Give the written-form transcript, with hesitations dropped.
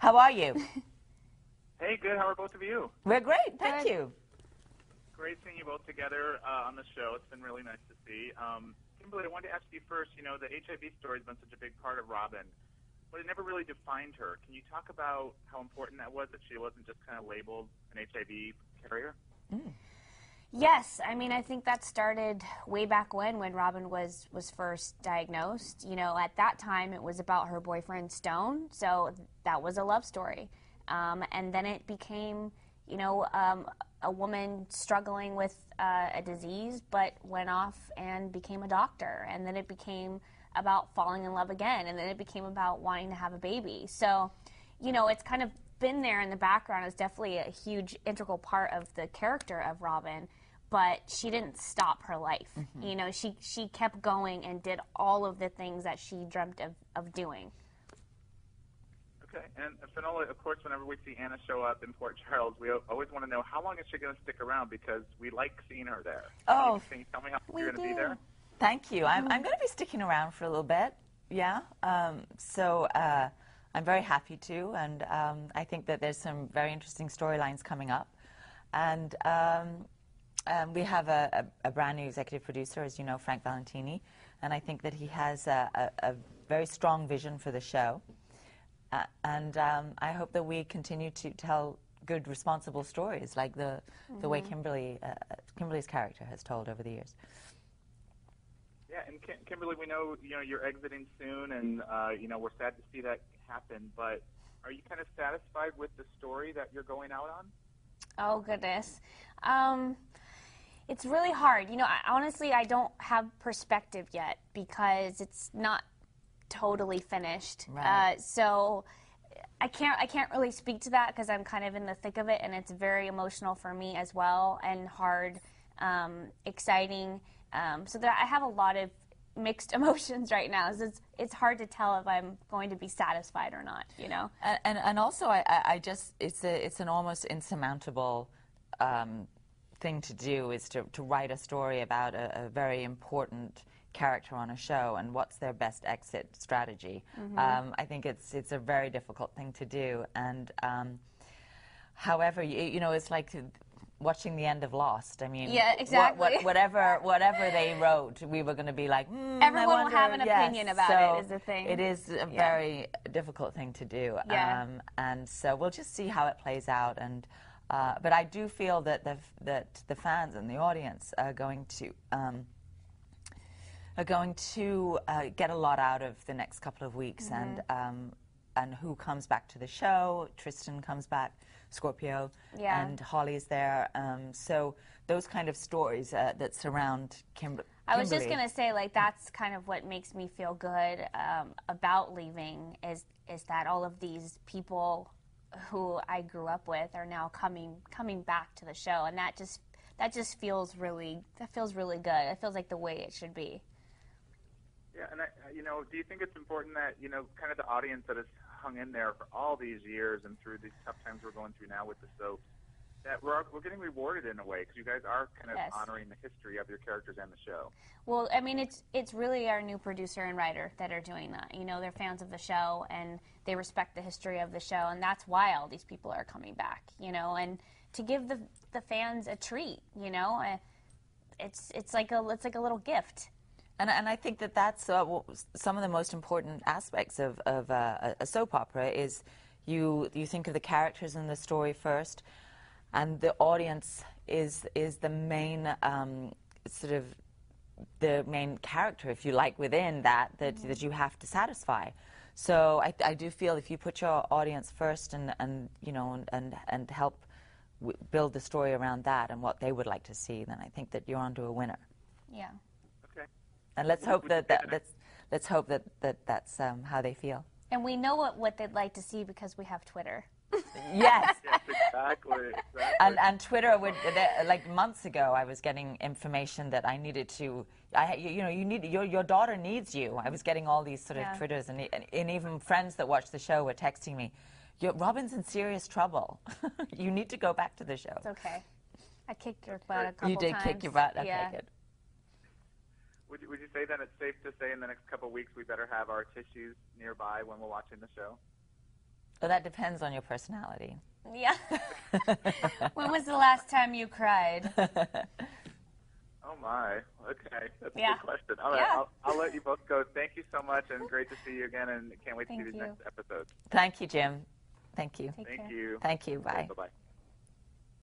How are you? Hey, good. How are both of you? We're great, thank you. Great seeing you both together on the show. It's been really nice to see. Kimberly, I wanted to ask you first, you know, the HIV story has been such a big part of Robin, but it never really defined her. Can you talk about how important that was, that she wasn't just kind of labeled an HIV carrier? Yes, I mean, I think that started way back when Robin was first diagnosed. You know, at that time it was about her boyfriend Stone, so that was a love story. And then it became, you know, a woman struggling with a disease, but went off and became a doctor. And then it became about falling in love again, and then it became about wanting to have a baby. So, you know, it's kind of been there in the background. It's definitely a huge integral part of the character of Robin. But she didn't stop her life. You know, she kept going and did all of the things that she dreamt of doing. Okay, and Finola, of course, whenever we see Anna show up in Port Charles, we always want to know how long is she going to stick around, because we like seeing her there. Oh, can you tell me how long you're going to be there? Thank you. I'm going to be sticking around for a little bit, yeah. So I'm very happy to, and I think that there's some very interesting storylines coming up. And we have a brand new executive producer, as you know, Frank Valentini, and I think that he has a very strong vision for the show. And I hope that we continue to tell good, responsible stories, like the way Kimberly's character has told over the years. Yeah, and Kimberly, we know you're exiting soon, and we're sad to see that happen. But are you kind of satisfied with the story that you're going out on? Oh goodness. It's really hard. You know, honestly, I don't have perspective yet because it's not totally finished. Right. So I can't really speak to that because I'm kind of in the thick of it, and it's very emotional for me as well, and hard, exciting. So that I have a lot of mixed emotions right now. So it's hard to tell if I'm going to be satisfied or not. You know. And also, I just it's an almost insurmountable thing to do, is to write a story about a very important character on a show and what's their best exit strategy. I think it's a very difficult thing to do, and however, you know, it's like watching the end of Lost. I mean, yeah, exactly. Whatever they wrote, we were going to be like, everyone will have an opinion about it, is the thing. It is a very difficult thing to do. Yeah. And so we'll just see how it plays out. And but I do feel that the fans and the audience are going to get a lot out of the next couple of weeks. And who comes back to the show? Tristan comes back, Scorpio, and Holly's there. So those kind of stories that surround Kimberly. I was just going to say, like, that's kind of what makes me feel good about leaving, is that all of these people who I grew up with are now coming back to the show, and that just feels really good. It feels like the way it should be. Yeah, and do you think it's important that kind of the audience that has hung in there for all these years and through these tough times we're going through now with the soaps, that we're getting rewarded in a way, because you guys are kind of honoring the history of your characters and the show? Well, I mean, it's really our new producer and writer that are doing that. You know, they're fans of the show, and they respect the history of the show, and that's why all these people are coming back. You know, and to give the fans a treat. You know, it's like a little gift. And I think that's some of the most important aspects of a soap opera is you think of the characters in the story first, and the audience is the main sort of the main character, if you like, within that you have to satisfy. So I do feel if you put your audience first and help build the story around that and what they would like to see, then I think that you're onto a winner. Yeah. And let's hope that's how they feel. And we know what they'd like to see because we have Twitter. Yes. Yes, exactly. And Twitter like months ago, I was getting information that I needed to. Your daughter needs you. I was getting all these sort of Twitters, and even friends that watch the show were texting me, Robin's in serious trouble. You need to go back to the show. It's okay. I kicked your butt a couple times. You did kick your butt. Okay, yeah. good. Would you say then it's safe to say in the next couple of weeks we better have our tissues nearby when we're watching the show? Well, that depends on your personality. Yeah. When was the last time you cried? Oh my. Okay, that's Yeah. a good question. All right, Yeah. I'll let you both go. Thank you so much, and great to see you again. And can't wait to see Thank these you. next episodes. Thank you, Jim. Thank you. Take Thank care. you. Thank you. Bye. Bye bye.